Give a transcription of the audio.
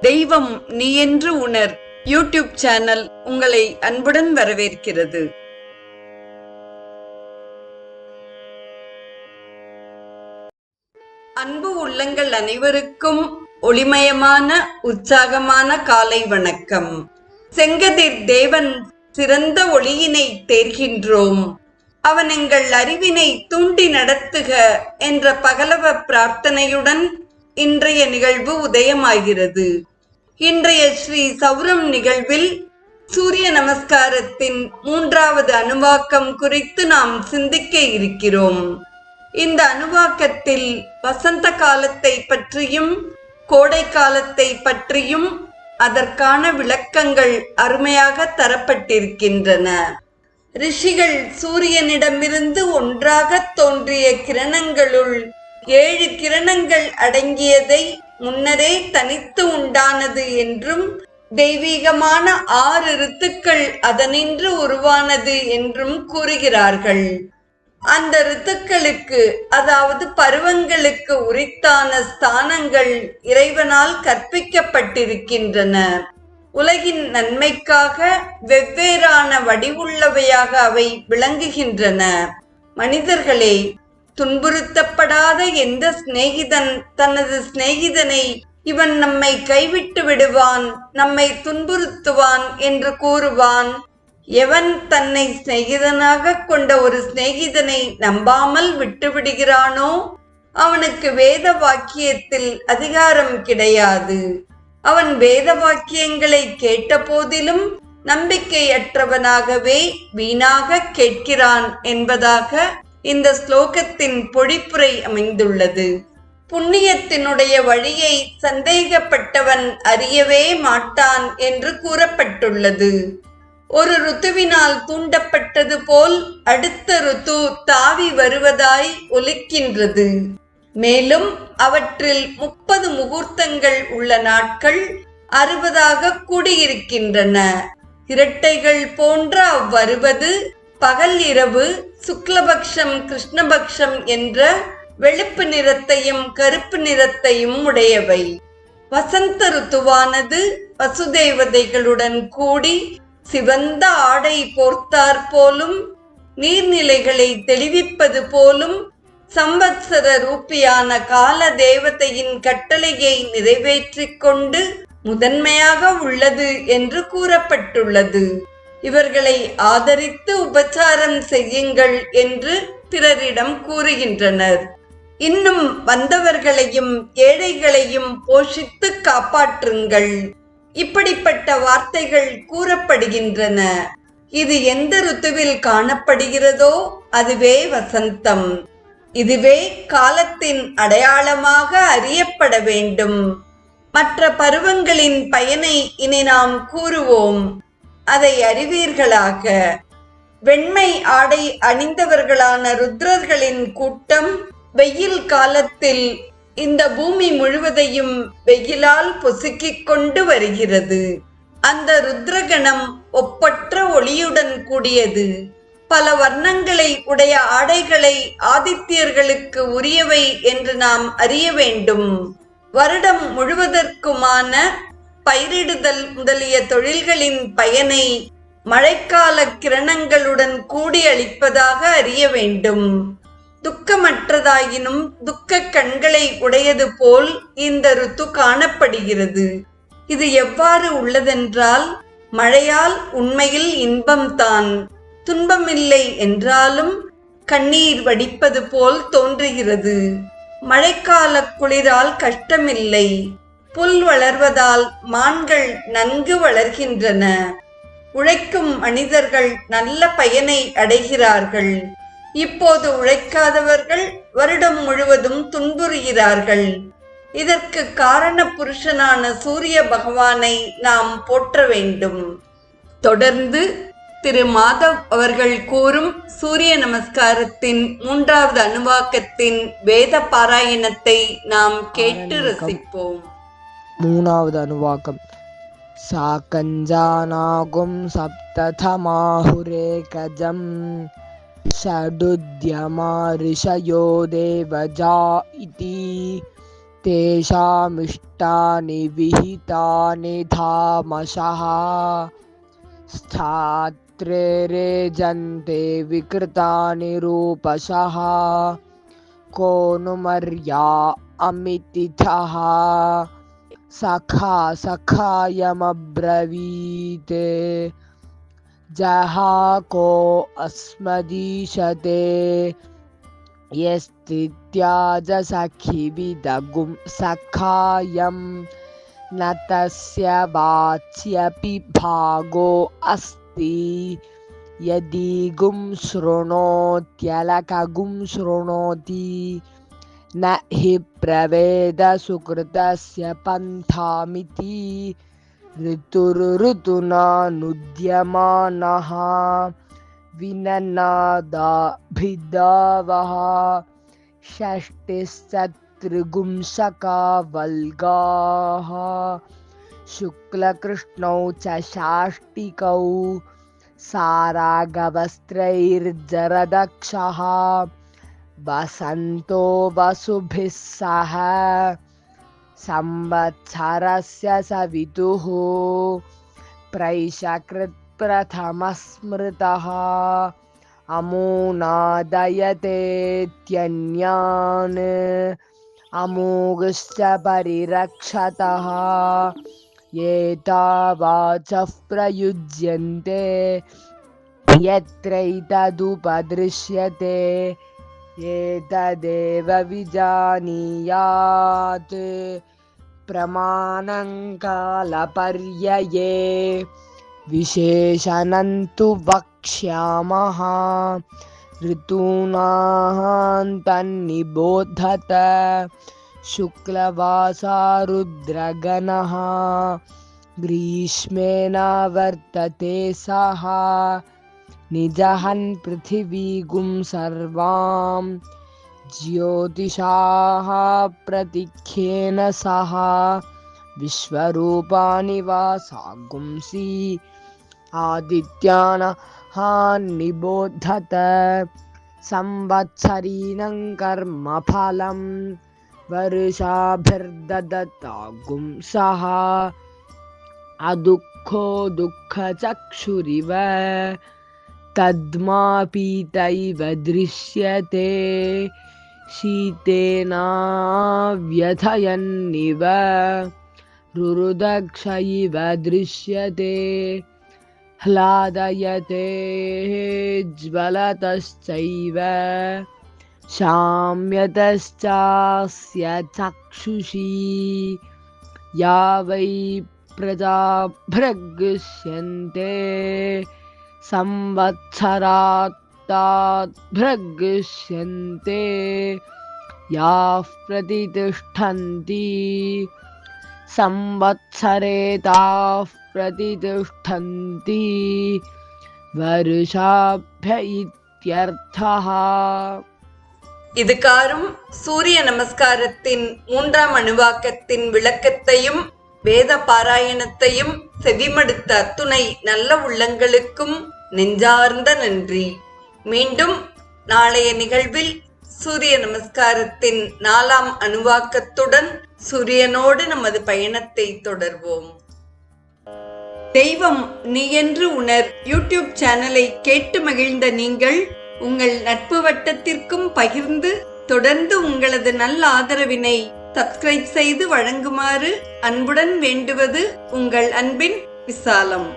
தெய்வம் நீ என்று உணர் யூடியூப் சேனல் உங்களை அன்புடன் வரவேற்கிறது. அன்பு உள்ளங்கள் அனைவருக்கும் ஒளிமயமான உற்சாகமான காலை வணக்கம். செங்கதிர் தேவன் சிறந்த ஒளியினை தேர்கின்றோம், அவன் எங்கள் அறிவினை தூண்டி நடத்துக என்ற பகலவ பிரார்த்தனையுடன் இன்றைய நிகழ்வு உதயமாகிறது. இன்றைய ஸ்ரீ சௌரம் நிகழ்வில் சூரிய நமஸ்காரத்தின் 3வது அணுவாக்கம் குறித்து நாம் சிந்திக்க இருக்கிறோம். இந்த அணுவாக்கத்தில் வசந்த காலத்தை பற்றியும் கோடை காலத்தை பற்றியும் அதற்கான விளக்கங்கள் அருமையாக தரப்பட்டிருக்கின்றன. ரிஷிகள் சூரியனிடமிருந்து ஒன்றாக தோன்றிய கிரணங்களுள் 7 கிரணங்கள் அடங்கியதை முன்னரே தனித்து உண்டானது என்றும், தெய்வீகமான 6 ரித்துக்கள் அதனின்று உருவானது என்றும் கூறுகிறார்கள். அந்த ரித்துக்களுக்கு, அதாவது பருவங்களுக்கு உரித்தான ஸ்தானங்கள் இறைவனால் கற்பிக்கப்பட்டிருக்கின்றன. உலகின் நன்மைக்காக வெவ்வேறான வடிவுள்ளவையாக அவை விளங்குகின்றன. மனிதர்களே, துன்புறுத்தப்படாத எந்த சிநேகிதன் தனது சிநேகிதனை இவன் நம்மை கைவிட்டு விடுவான், நம்மை துன்புறுத்துவான் என்று கூறுவான்? எவன் தன்னை சிநேகிதனாக கொண்ட ஒரு சிநேகிதனை நம்பாமல் விட்டுவிடுகிறானோ அவனுக்கு வேத வாக்கியத்தில் அதிகாரம் கிடையாது. அவன் வேத வாக்கியங்களை கேட்ட போதிலும் நம்பிக்கையற்றவனாகவே வீணாக கேட்கிறான் என்பதாக இந்த ஸ்லோகத்தின் பொழிப்புரை அமைந்துள்ளது. புண்ணியத்தினுடைய வழியை சந்தேகப்பட்டவன் அறியவே மாட்டான் என்று கூறப்பட்டுள்ளது. ஒரு ருத்துவினால் தூண்டப்பட்டது போல் அடுத்த ருத்து தாவி வருவதாய் ஒலிக்கின்றது. மேலும் அவற்றில் 30 முகூர்த்தங்கள் உள்ள நாட்கள் 60ஆக கூடியிருக்கின்றன. இரட்டைகள் போன்ற அவ்வருவது பகல் இரவு சுக்லபக்ஷம் கிருஷ்ணபக்ஷம் என்ற வெளுப்பு நிறத்தையும் கருப்பு நிறத்தையும் உடையவை. வசந்த ருத்துவானது வசுதேவதைகளுடன் கூடி சிவந்த ஆடை போர்த்தாற் போலும், நீர்நிலைகளை தெளிவிப்பது போலும், சம்வத்சர ரூபியான கால தேவதையின் கட்டளையை நிறைவேற்றிக் கொண்டு முதன்மையாக உள்ளது என்று கூறப்பட்டுள்ளது. இவர்களை ஆதரித்து உபச்சாரம் செய்யுங்கள் என்று பிறரிடம் கூறுகின்றனர். இன்னும் வந்தவர்களையும் ஏழைகளையும் போஷித்து காப்பாற்றுங்கள், இப்படிப்பட்ட வார்த்தைகள் கூறப்படுகின்றன. இது எந்த ருத்துவில் காணப்படுகிறதோ அதுவே வசந்தம். இதுவே காலத்தின் அடையாளமாக அறியப்பட வேண்டும். மற்ற பருவங்களின் பயனை இனி நாம் கூறுவோம், அதை அறிவீர்களாக. வெண்மை ஆடை அணிந்தவர்களான ருத்ரர்களின் கூட்டம் வெயில் காலத்தில் இந்த பூமி முழுவதையும் வெயிலால் பொசுக்கிக் கொண்டு வருகிறது. அந்த ருத்ரகணம் ஒப்பற்ற ஒளியுடன் கூடியது. பல வர்ணங்களை உடைய ஆடைகளை ஆதித்யர்களுக்கு உரியவை என்று நாம் அறிய வேண்டும். வருடம் முழுவதற்குமான பயிரிடுதல் முதலிய தொழில்களின் பயனை மழைக்கால கிரணங்களுடன் கூடி அளிப்பதாக அறிய வேண்டும். துக்கமற்றதாயினும் துக்க கண்களை உடையது போல் இந்த ருத்து காணப்படுகிறது. இது எவ்வாறு உள்ளதென்றால், மழையால் உண்மையில் இன்பம்தான், துன்பமில்லை என்றாலும் கண்ணீர் வடிப்பது போல் தோன்றுகிறது. மழைக்கால குளிரால் கஷ்டமில்லை, புல் வளர்வதால் மான்கள் நன்கு வளர்கின்றன. உழைக்கும் மனிதர்கள் நல்ல பயனை அடைகிறார்கள். இப்போது உழைக்காதவர்கள் வருடம் முழுவதும் துன்புறுகிறார்கள். இதற்கு காரண புருஷனான சூரிய பகவானை நாம் போற்ற வேண்டும். தொடர்ந்து திரு மாதவ் அவர்கள் கூறும் சூரிய நமஸ்காரத்தின் 3வது அணுவாக்கத்தின் வேத பாராயணத்தை நாம் கேட்டு ரசிப்போம். 3வது அணுவாக்கம். சாகஞ்சானாகும் சப்ததமாஹுரேகஜம் ஷடுத்யமா ரிஷயோ தேவஜா இதி तेषामिष्टानि विहितानि धामशः स्थात्रे रेजन्ते विकृतानि रूपशः को नु मर्या अमितिथः सखा सखायमब्रवीत् जहाको अस्मदीशते यस्तित्याज सखिविदगुं सखायं न तस्य वाच्यपि भागो अस्ति यदि गुं शृणोत्यलकगुं शृणोति न हि प्रवेद सुकृतस्य पन्थामिति ऋतुर्ऋतुना नुद्यमानः विननादाभिदावः षष्टिश्चतुर्गुंशका वल्गाः शुक्लकृष्णौ च षाष्टिकौ सारागवस्त्रैर्जरदक्षः वसन्तो वसुभिः सह संवत्सरस्य सवितुः प्रैषकृत्प्रथमः स्मृतः अमूनादयतेत्यन्यान् अमोघश्च परिरक्षतः एतावाचः प्रयुज्यन्ते यत्रैतदुपदृश्यते एतदेव विजानीयात् प्रमाणं कालपर्यये विशेषणं तु वक्ष्यामः ऋतूनान्तन्निबोधत शुक्लवासा रुद्रगणः ग्रीष्मेण वर्तते सः निजहन् पृथिवीगुं सर्वां ज्योतिषाः प्रतीख्येन सह विश्वरूपाणि वासागुंसि आदित्यानः निबोधत संवत्सरीणं कर्मफलं वर्षाभिर्ददतागुं सः अदुःखो दुःखचक्षुरिव तद्मापीतैव दृश्यते शीतेनाव्यथयन्निव रुरुदक्ष इव दृश्यते ह्लादयते ज्वलतश्चैव शाम्यतश्चास्य चक्षुषी या वै प्रजा भृगृह्यन्ते संवत्सरात् भृगृह्यन्ते याः प्रतितिष्ठन्ति संवत्सरे ताः प्रतितिष्ठन्ति வருஷாப்ய இத்யர்த்தः. இதுகாரும் சூரிய நமஸ்காரத்தின் 3ஆம் அணுவாக்கத்தின் விளக்கத்தையும் வேத பாராயணத்தையும் செவிமடுத்த அத்துணை நல்ல உள்ளங்களுக்கும் நெஞ்சார்ந்த நன்றி. மீண்டும் நாளைய நிகழ்வில் சூரிய நமஸ்காரத்தின் 4ஆம் அணுவாக்கத்துடன் சூரியனோடு நமது பயணத்தை தொடர்வோம். தெய்வம் நீ என்று உணர் யூடியூப் சேனலை கேட்டு மகிழ்ந்த நீங்கள் உங்கள் நட்பு வட்டத்திற்கும் பகிர்ந்து தொடர்ந்து உங்களது நல்ல ஆதரவினை சப்ஸ்கிரைப் செய்து வழங்குமாறு அன்புடன் வேண்டுவது உங்கள் அன்பின் விசாலம்.